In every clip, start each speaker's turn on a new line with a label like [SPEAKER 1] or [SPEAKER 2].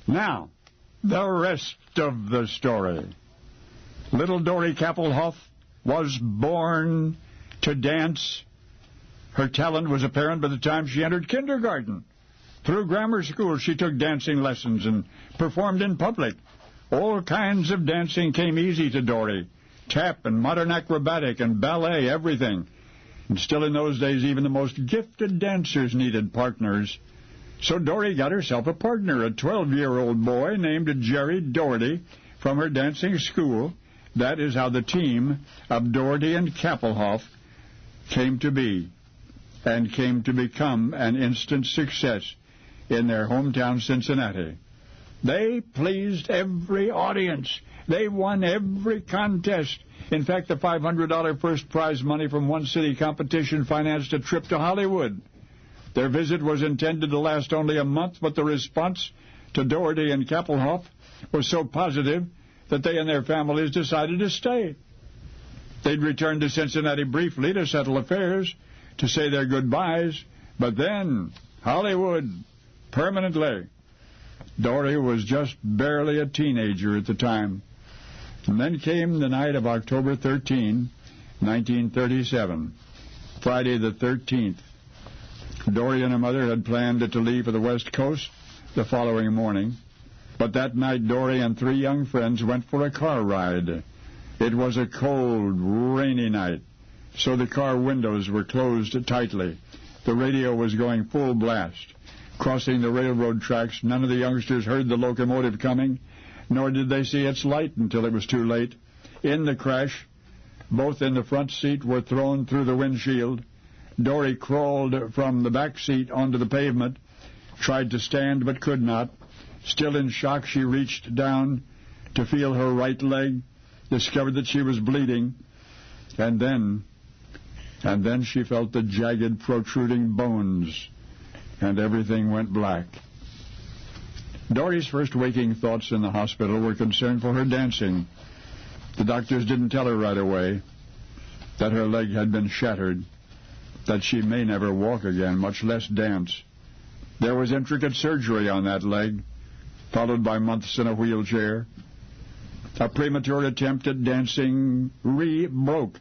[SPEAKER 1] Now, the rest of the story. Little Dorie Kapplehoff was born to dance. Her talent was apparent by the time she entered kindergarten. Through grammar school, she took dancing lessons and performed in public. All kinds of dancing came easy to Dorie. Tap and modern acrobatic and ballet, everything. And still in those days, even the most gifted dancers needed partners. So Dorie got herself a partner, a 12-year-old boy named Jerry Doherty from her dancing school. That is how the team of Doherty and Kapplehoff came to be and came to become an instant success in their hometown Cincinnati. They pleased every audience. They won every contest. In fact, the $500 first prize money from one city competition financed a trip to Hollywood. Their visit was intended to last only a month, but the response to Doherty and Kapplehoff was so positive that they and their families decided to stay. They'd return to Cincinnati briefly to settle affairs, to say their goodbyes, but then Hollywood, permanently. Dorie was just barely a teenager at the time. And then came the night of October 13, 1937, Friday the 13th. Dorie and her mother had planned to leave for the West Coast the following morning, but that night Dorie and three young friends went for a car ride. It was a cold, rainy night, so the car windows were closed tightly. The radio was going full blast. Crossing the railroad tracks, none of the youngsters heard the locomotive coming, nor did they see its light until it was too late. In the crash, both in the front seat were thrown through the windshield. Dorie crawled from the back seat onto the pavement, tried to stand but could not. Still in shock, she reached down to feel her right leg, discovered that she was bleeding, and then she felt the jagged, protruding bones, and everything went black. Dorie's first waking thoughts in the hospital were concern for her dancing. The doctors didn't tell her right away that her leg had been shattered, that she may never walk again, much less dance. There was intricate surgery on that leg, followed by months in a wheelchair. A premature attempt at dancing broke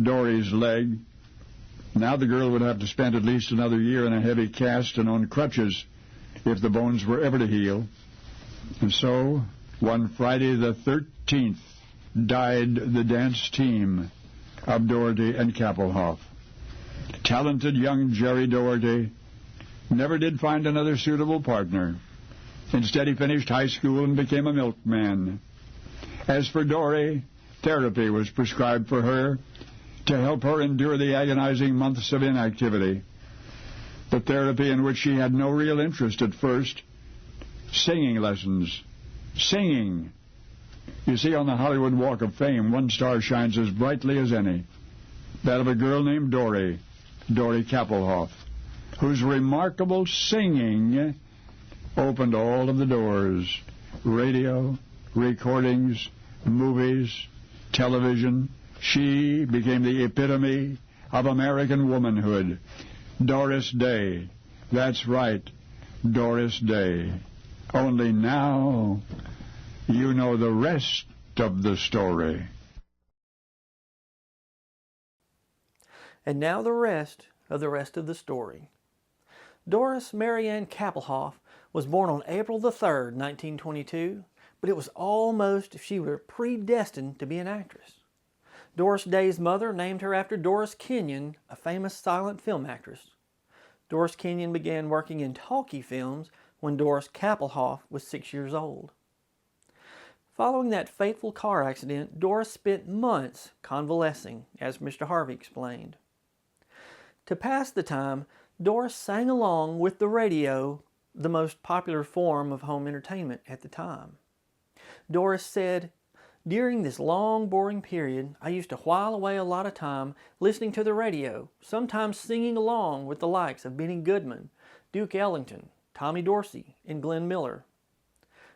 [SPEAKER 1] Dorie's leg. Now the girl would have to spend at least another year in a heavy cast and on crutches if the bones were ever to heal. And so, one Friday the 13th, died the dance team of Doherty and Kapplehoff. Talented young Jerry Doherty never did find another suitable partner. Instead, he finished high school and became a milkman. As for Dorie, therapy was prescribed for her to help her endure the agonizing months of inactivity. The therapy in which she had no real interest at first, singing lessons. Singing. You see, on the Hollywood Walk of Fame, one star shines as brightly as any. That of a girl named Dorie Kapplehoff, whose remarkable singing opened all of the doors. Radio, recordings, movies, television. She became the epitome of American womanhood. Doris Day. That's right, Doris Day. Only now you know the rest of the story.
[SPEAKER 2] And now the rest of the story. Doris Marianne Kapplehoff was born on April the 3rd, 1922, but it was almost if she were predestined to be an actress. Doris Day's mother named her after Doris Kenyon, a famous silent film actress. Doris Kenyon began working in talkie films when Doris Kapplehoff was 6 years old. Following that fateful car accident, Doris spent months convalescing, as Mr. Harvey explained. To pass the time, Doris sang along with the radio, the most popular form of home entertainment at the time. Doris said, "During this long, boring period, I used to while away a lot of time listening to the radio, sometimes singing along with the likes of Benny Goodman, Duke Ellington, Tommy Dorsey, and Glenn Miller.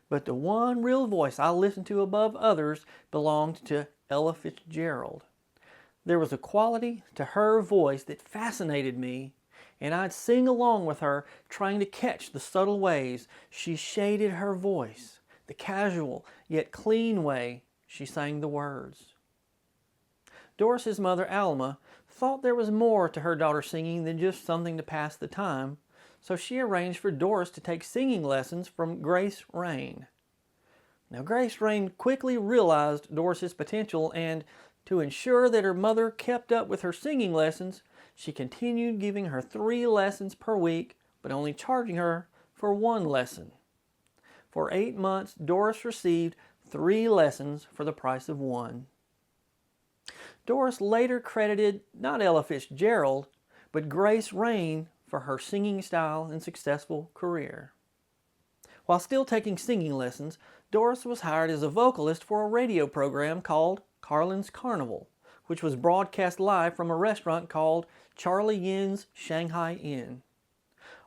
[SPEAKER 2] But the one real voice I listened to above others belonged to Ella Fitzgerald. There was a quality to her voice that fascinated me, and I'd sing along with her, trying to catch the subtle ways she shaded her voice, the casual yet clean way she sang the words. Doris's mother, Alma, thought there was more to her daughter singing than just something to pass the time, so she arranged for Doris to take singing lessons from Grace Rain. Now, Grace Rain quickly realized Doris's potential, and to ensure that her mother kept up with her singing lessons, she continued giving her 3 lessons per week, but only charging her for 1 lesson. For 8 months, Doris received 3 lessons for the price of 1. Doris later credited not Ella Fitzgerald, but Grace Rain for her singing style and successful career. While still taking singing lessons, Doris was hired as a vocalist for a radio program called Carlin's Carnival, which was broadcast live from a restaurant called Charlie Yin's Shanghai Inn.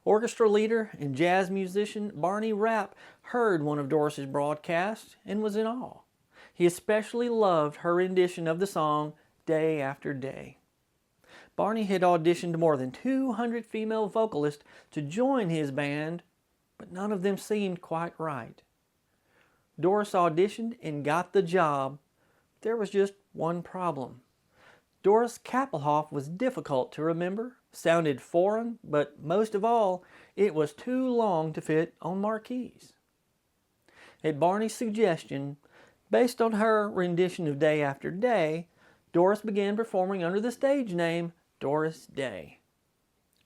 [SPEAKER 2] Orchestra leader and jazz musician Barney Rapp heard one of Doris's broadcasts and was in awe. He especially loved her rendition of the song Day After Day. Barney had auditioned more than 200 female vocalists to join his band, but none of them seemed quite right. Doris auditioned and got the job. There was just one problem. Dorie Kapplehoff was difficult to remember, sounded foreign, but most of all, it was too long to fit on marquees. At Barney's suggestion, based on her rendition of Day After Day, Doris began performing under the stage name Doris Day.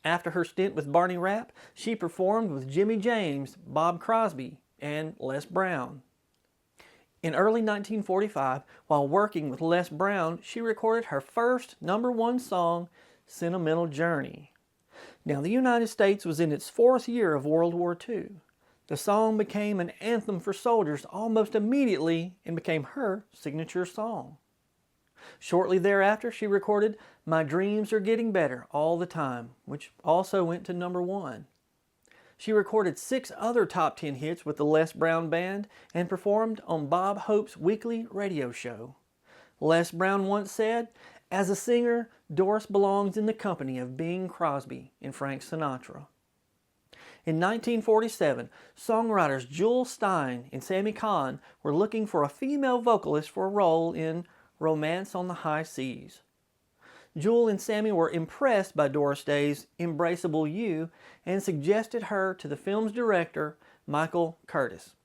[SPEAKER 2] After her stint with Barney Rapp, she performed with Jimmy James, Bob Crosby, and Les Brown. In early 1945, while working with Les Brown, she recorded her first #1 song, Sentimental Journey. Now, the United States was in its 4th year of World War II. The song became an anthem for soldiers almost immediately and became her signature song. Shortly thereafter, she recorded My Dreams Are Getting Better All the Time, which also went to #1. She recorded 6 other top 10 hits with the Les Brown Band and performed on Bob Hope's weekly radio show. Les Brown once said, "As a singer, Doris belongs in the company of Bing Crosby and Frank Sinatra." In 1947, songwriters Jewel Stein and Sammy Cahn were looking for a female vocalist for a role in Romance on the High Seas. Jewel and Sammy were impressed by Doris Day's Embraceable You and suggested her to the film's director, Michael Curtis.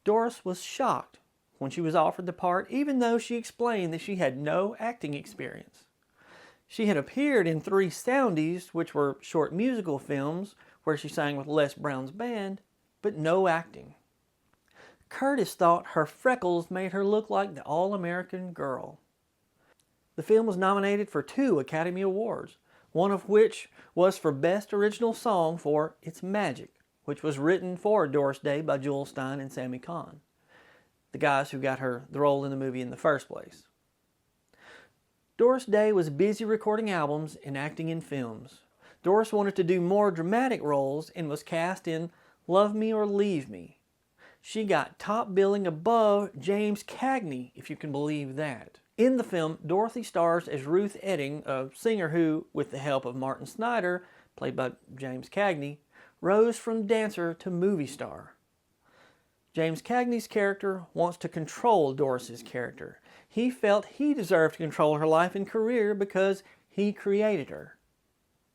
[SPEAKER 2] Doris was shocked when she was offered the part, even though she explained that she had no acting experience. She had appeared in 3 Soundies, which were short musical films where she sang with Les Brown's band, but no acting. Curtis thought her freckles made her look like the all-American girl. The film was nominated for 2 Academy Awards, one of which was for Best Original Song for It's Magic, which was written for Doris Day by Jewel Stein and Sammy Cahn, the guys who got her the role in the movie in the first place. Doris Day was busy recording albums and acting in films. Doris wanted to do more dramatic roles and was cast in Love Me or Leave Me. She got top billing above James Cagney, if you can believe that. In the film, Dorothy stars as Ruth Edding, a singer who, with the help of Martin Snyder, played by James Cagney, rose from dancer to movie star. James Cagney's character wants to control Doris's character. He felt he deserved to control her life and career because he created her.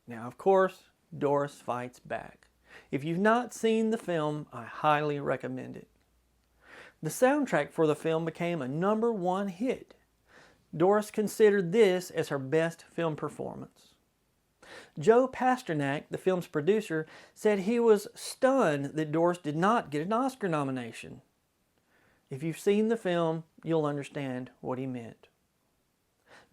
[SPEAKER 2] Now, of course, Doris fights back. If you've not seen the film, I highly recommend it. The soundtrack for the film became a #1 hit. Doris considered this as her best film performance. Joe Pasternak, the film's producer, said he was stunned that Doris did not get an Oscar nomination. If you've seen the film, you'll understand what he meant.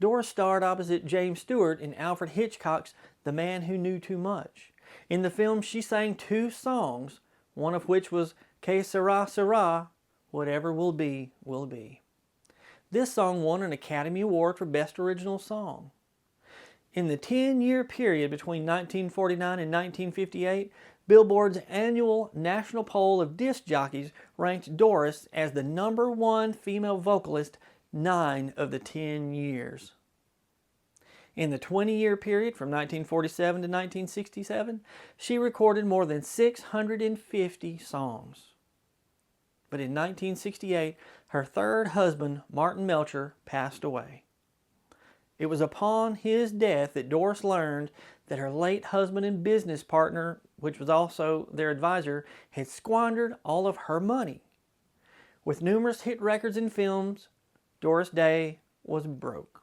[SPEAKER 2] Doris starred opposite James Stewart in Alfred Hitchcock's The Man Who Knew Too Much. In the film, she sang 2 songs, one of which was Que Sera Sera, Whatever Will Be, Will Be. This song won an Academy Award for Best Original Song. In the 10-year period between 1949 and 1958, Billboard's annual national poll of disc jockeys ranked Doris as the #1 female vocalist 9 of the 10 years. In the 20-year period from 1947 to 1967, she recorded more than 650 songs. But in 1968, her third husband, Martin Melcher, passed away. It was upon his death that Doris learned that her late husband and business partner, which was also their advisor, had squandered all of her money. With numerous hit records and films, Doris Day was broke.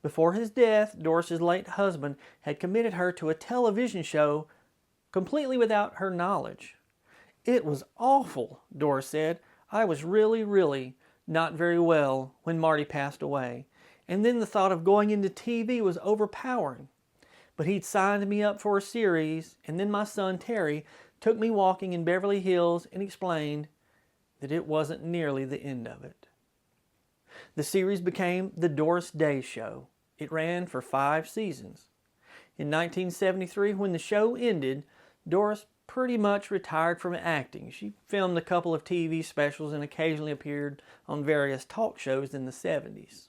[SPEAKER 2] Before his death, Doris's late husband had committed her to a television show completely without her knowledge. "It was awful," Doris said. "I was really not very well when Marty passed away. And then the thought of going into TV was overpowering. But he'd signed me up for a series, and then my son Terry took me walking in Beverly Hills and explained that it wasn't nearly the end of it." The series became The Doris Day Show. It ran for 5 seasons. In 1973, when the show ended, Doris pretty much retired from acting. She filmed a couple of TV specials and occasionally appeared on various talk shows in the 70s.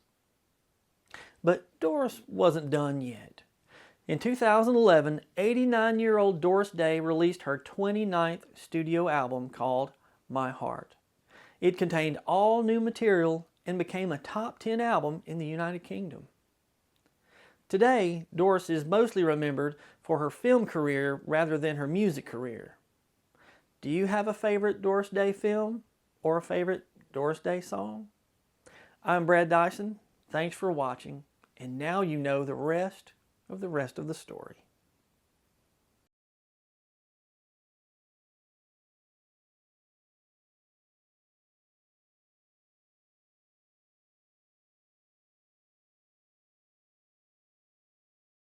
[SPEAKER 2] But Doris wasn't done yet. In 2011, 89-year-old Doris Day released her 29th studio album called My Heart. It contained all new material and became a top 10 album in the United Kingdom. Today, Doris is mostly remembered for her film career rather than her music career. Do you have a favorite Doris Day film or a favorite Doris Day song? I'm Brad Dison. Thanks for watching. And now you know the rest of the story.